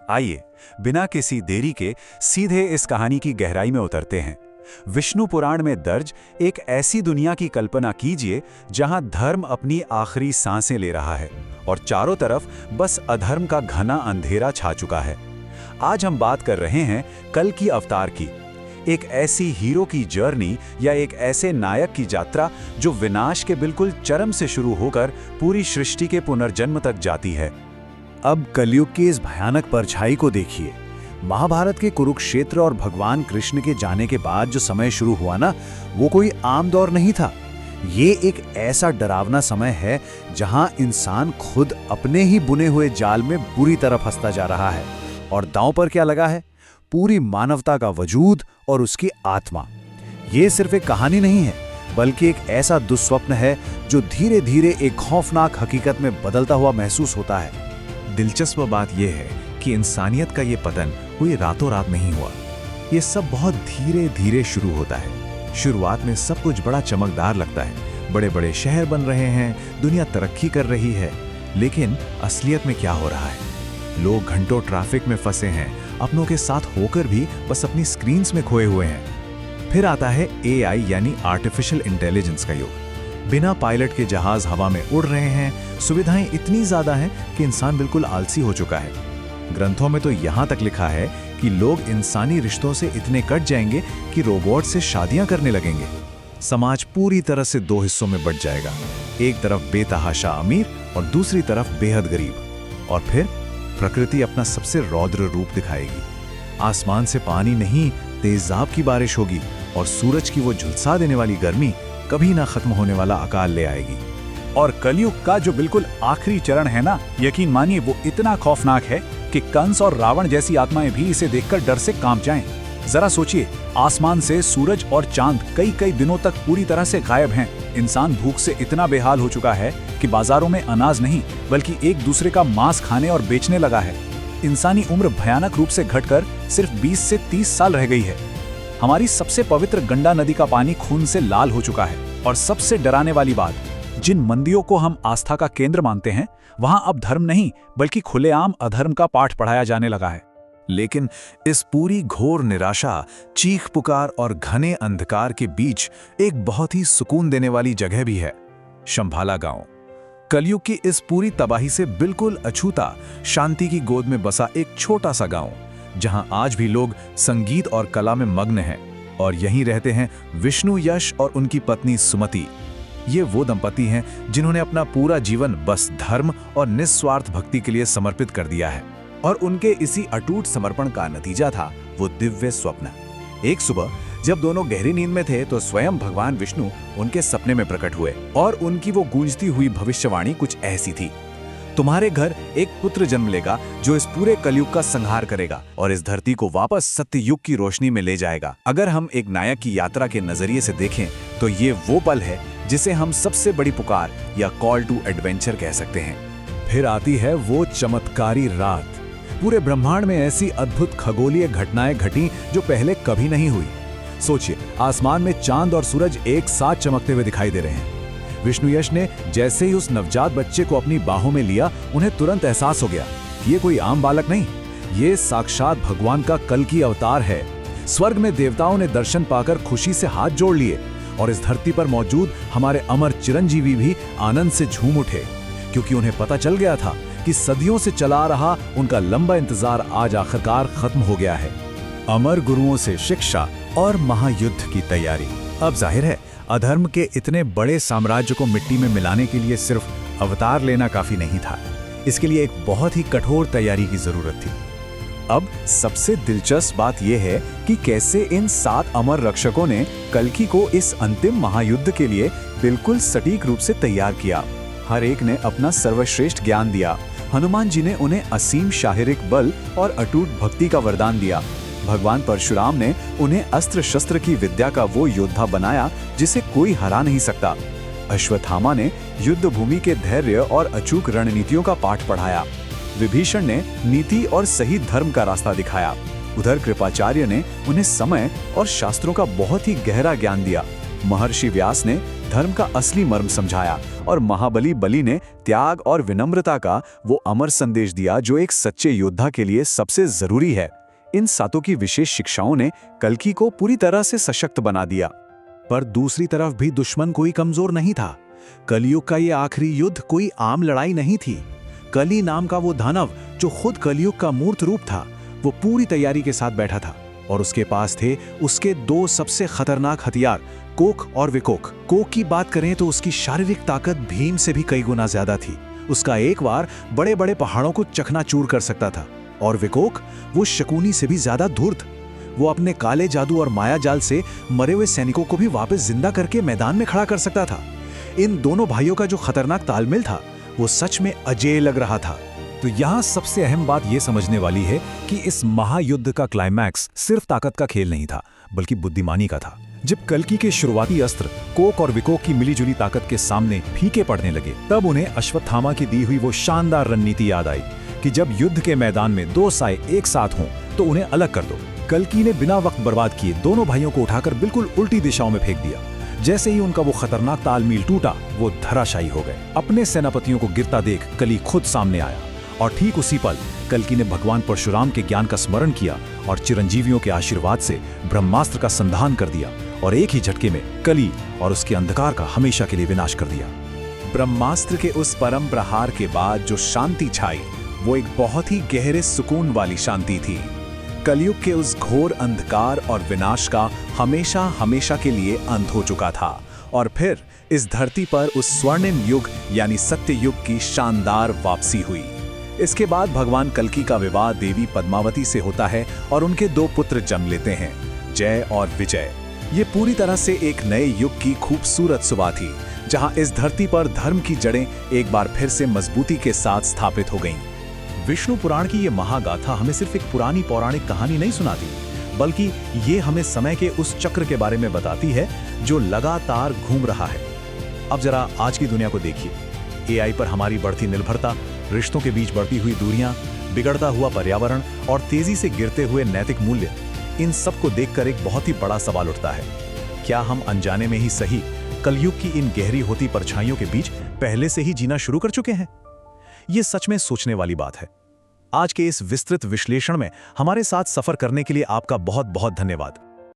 आइए बिना किसी देरी के सीधे इस कहानी की गहराई में उतरते हैं। विष्णु पुराण में दर्ज एक ऐसी दुनिया की कल्पना कीजिए जहां धर्म अपनी आखिरी सांसें ले रहा है और चारों तरफ बस अधर्म का घना अंधेरा छा चुका है। आज हम बात कर रहे हैं कल की अवतार की, एक ऐसी हीरो की जर्नी या एक ऐसे नायक की यात्रा जो विनाश के बिल्कुल चरम से शुरू होकर पूरी सृष्टि के पुनर्जन्म तक जाती है। अब कलयुग की इस भयानक परछाई को देखिए। महाभारत के कुरुक्षेत्र और भगवान कृष्ण के जाने के बाद जो समय शुरू हुआ ना, वो कोई आम दौर नहीं था। ये एक ऐसा डरावना समय है जहां इंसान खुद अपने ही बुने हुए जाल में बुरी तरह फंसता जा रहा है। और दांव पर क्या लगा है? पूरी मानवता का वजूद और उसकी आत्मा। ये सिर्फ एक कहानी नहीं है, बल्कि एक ऐसा दुस्वप्न है जो धीरे धीरे एक खौफनाक हकीकत में बदलता हुआ महसूस होता है। दिलचस्प बात यह है कि इंसानियत का ये पतन कोई रातों रात नहीं हुआ। ये सब बहुत धीरे धीरे शुरू होता है। शुरुआत में सब कुछ बड़ा चमकदार लगता है, बड़े बड़े शहर बन रहे हैं, दुनिया तरक्की कर रही है। लेकिन असलियत में क्या हो रहा है? लोग घंटों ट्रैफिक में फंसे हैं, अपनों के साथ होकर भी बस अपनी स्क्रीन्स में खोए हुए हैं। फिर आता है AI यानी आर्टिफिशियल इंटेलिजेंस का युग। बिना पायलट के जहाज हवा में उड़ रहे हैं, सुविधाएं इतनी ज्यादा हैं कि इंसान बिल्कुल आलसी हो चुका है। ग्रंथों में तो यहां तक लिखा है कि लोग इंसानी रिश्तों से इतने कट जाएंगे कि रोबोट से शादियां करने लगेंगे। समाज पूरी तरह से दो हिस्सों में बंट जाएगा, एक तरफ बेतहाशा अमीर और दूसरी तरफ बेहद गरीब। और फिर प्रकृति अपना सबसे रौद्र रूप दिखाएगी। आसमान से पानी नहीं, तेजाब की बारिश होगी और सूरज की वो झुलसा देने वाली गर्मी कभी ना खत्म होने वाला अकाल ले आएगी। और कलयुग का जो बिल्कुल आखिरी चरण है ना, यकीन मानिए वो इतना खौफनाक है कि कंस और रावण जैसी आत्माएं भी इसे देखकर डर से कांप जाएं। जरा सोचिए, आसमान से सूरज और चांद कई कई दिनों तक पूरी तरह से गायब हैं। इंसान भूख से इतना बेहाल हो चुका है कि बाजारों में अनाज नहीं बल्कि एक दूसरे का मांस खाने और बेचने लगा है। इंसानी उम्र भयानक रूप से घटकर सिर्फ 20 से 30 साल रह गई है। हमारी सबसे पवित्र गंगा नदी का पानी खून से लाल हो चुका है। और सबसे डराने वाली बात, जिन मंदिरों को हम आस्था का केंद्र मानते हैं, वहां अब धर्म नहीं बल्कि खुलेआम अधर्म का पाठ पढ़ाया जाने लगा है। लेकिन इस पूरी घोर निराशा, चीख पुकार और घने अंधकार के बीच एक बहुत ही सुकून देने वाली जगह भी है, शंभाला गांव। कलयुग की इस पूरी तबाही से बिल्कुल अछूता शांति की गोद में बसा एक छोटा सा गांव, जहां आज भी लोग संगीत और कला में मग्न हैं। और यहीं रहते हैं विष्णु यश और उनकी पत्नी सुमति। ये वो दंपति हैं जिन्होंने अपना पूरा जीवन बस धर्म और निस्वार्थ भक्ति के लिए समर्पित कर दिया है। और उनके इसी अटूट समर्पण का नतीजा था वो दिव्य स्वप्न। एक सुबह जब दोनों गहरी नींद में थे तो स्वयं भगवान विष्णु उनके सपने में प्रकट हुए और उनकी वो गूंजती हुई भविष्यवाणी कुछ ऐसी थी: तुम्हारे घर एक पुत्र जन्म लेगा जो इस पूरे कलयुग का संहार करेगा और इस धरती को वापस सत्य युग की रोशनी में ले जाएगा। अगर हम एक नायक की यात्रा के नजरिए से देखें तो ये वो पल है जिसे हम सबसे बड़ी पुकार या कॉल टू एडवेंचर कह सकते हैं। फिर आती है वो चमत्कारी रात। पूरे ब्रह्मांड में ऐसी अद्भुत खगोलीय घटनाएं घटी जो पहले कभी नहीं हुई। सोचिए, आसमान में चांद और सूरज एक साथ चमकते हुए दिखाई दे रहे हैं। विष्णु यश ने जैसे ही उस नवजात बच्चे को अपनी बाहों में लिया, उन्हें तुरंत एहसास हो गया कि ये कोई आम बालक नहीं, ये साक्षात भगवान का कल की अवतार है। स्वर्ग में देवताओं ने दर्शन पाकर खुशी से हाथ जोड़ लिए और इस धरती पर मौजूद हमारे अमर चिरंजीवी भी आनंद से झूम उठे, क्योंकि उन्हें पता चल गया था कि सदियों से चला रहा उनका लंबा इंतजार आज आखिरकार खत्म हो गया है। अमर गुरुओं से शिक्षा और महायुद्ध की तैयारी। अब जाहिर है, अधर्म के इतने बड़े साम्राज्य को मिट्टी में मिलाने के लिए सिर्फ अवतार लेना काफी नहीं था। इसके लिए एक बहुत ही कठोर तैयारी की जरूरत थी। अब सबसे दिलचस्प बात यह है कि कैसे इन 7 अमर रक्षकों ने कल्कि को इस अंतिम महायुद्ध के लिए बिल्कुल सटीक रूप से तैयार किया। हर एक ने अपना सर्वश्रेष्ठ ज्ञान दिया। हनुमान जी ने उन्हें असीम शारीरिक बल और अटूट भक्ति का वरदान दिया। भगवान परशुराम ने उन्हें अस्त्र शस्त्र की विद्या का वो योद्धा बनाया जिसे कोई हरा नहीं सकता। अश्वत्थामा ने युद्ध भूमि के धैर्य और अचूक रणनीतियों का पाठ पढ़ाया। विभीषण ने नीति और सही धर्म का रास्ता दिखाया। उधर कृपाचार्य ने उन्हें समय और शास्त्रों का बहुत ही गहरा ज्ञान दिया। महर्षि व्यास ने धर्म का असली मर्म समझाया और महाबली बलि ने त्याग और विनम्रता का वो अमर संदेश दिया जो एक सच्चे योद्धा के लिए सबसे जरूरी है। इन सातों की विशेष शिक्षाओं ने कल्कि को पूरी तरह से सशक्त बना दिया। पर दूसरी तरफ भी दुश्मन कोई कमजोर नहीं था। कलयुग का ये आखिरी युद्ध कोई आम लड़ाई नहीं थी। कली नाम का वो दानव जो खुद कलयुग का मूर्त रूप था, वो पूरी तैयारी के साथ बैठा था और उसके पास थे उसके दो सबसे खतरनाक हथियार, कोक और विकोक। कोक की बात करें तो उसकी शारीरिक ताकत भीम से भी कई गुना ज्यादा थी। उसका एक वार बड़े बड़े पहाड़ों को चकनाचूर कर सकता था। और विकोक, वो शकुनी से भी ज्यादा धूर्त। वो अपने काले जादू और माया जाल से मरे हुए सैनिकों को भी वापस जिंदा करके मैदान में खड़ा कर सकता था। इन दोनों भाइयों का जो खतरनाक तालमेल था, वो सच में अजेय लग रहा था। तो यहाँ सबसे अहम बात यह समझने वाली है कि इस महायुद्ध का क्लाइमैक्स सिर्फ ताकत का खेल नहीं था, बल्कि बुद्धिमानी का था। जब कल्कि के शुरुआती अस्त्र कोक और विकोक की मिलीजुली ताकत के सामने फीके पड़ने लगे, तब उन्हें अश्वत्थामा की दी हुई वो शानदार रणनीति याद आई कि जब युद्ध के मैदान में दो साए एक साथ हों तो उन्हें अलग कर दो। कल्कि ने बिना वक्त बर्बाद किए दोनों भाइयों को उठाकर बिल्कुल उल्टी दिशाओं में फेंक दिया। जैसे ही उनका वो खतरनाक तालमेल टूटा, वो धराशायी हो गए। अपने सेनापतियों को गिरता देख कली खुद सामने आया और ठीक उसी पल कल्कि ने भगवान परशुराम के ज्ञान का स्मरण किया और चिरंजीवियों के आशीर्वाद से ब्रह्मास्त्र का संधान कर दिया और एक ही झटके में कली और उसके अंधकार का हमेशा के लिए विनाश कर दिया। ब्रह्मास्त्र के उस परम प्रहार के बाद जो शांति छाई, वो एक बहुत ही गहरे सुकून वाली शांति थी। कलयुग के उस घोर अंधकार और विनाश का हमेशा हमेशा के लिए अंत हो चुका था और फिर इस धरती पर उस स्वर्णिम युग यानी सत्य युग की शानदार वापसी हुई। इसके बाद भगवान कल्कि का विवाह देवी पद्मावती से होता है और उनके दो पुत्र जन्म लेते हैं, जय और विजय। ये पूरी तरह से एक नए युग की खूबसूरत सुबह थी, जहां इस धरती पर धर्म की जड़ें एक बार फिर से मजबूती के साथ स्थापित हो गईं। विष्णु पुराण की ये महागाथा हमें सिर्फ एक पुरानी पौराणिक कहानी नहीं सुनाती, बल्कि ये हमें समय के उस चक्र के बारे में बताती है जो लगातार घूम रहा है। अब जरा आज की दुनिया को देखिए। एआई पर हमारी बढ़ती निर्भरता, रिश्तों के बीच बढ़ती हुई दूरियां, बिगड़ता हुआ पर्यावरण और तेजी से गिरते हुए नैतिक मूल्य, इन सब को देखकर एक बहुत ही बड़ा सवाल उठता है। क्या हम अनजाने में ही सही कलयुग की इन गहरी होती परछाइयों के बीच पहले से ही जीना शुरू कर चुके हैं? ये सच में सोचने वाली बात है। आज के इस विस्तृत विश्लेषण में हमारे साथ सफर करने के लिए आपका बहुत बहुत धन्यवाद।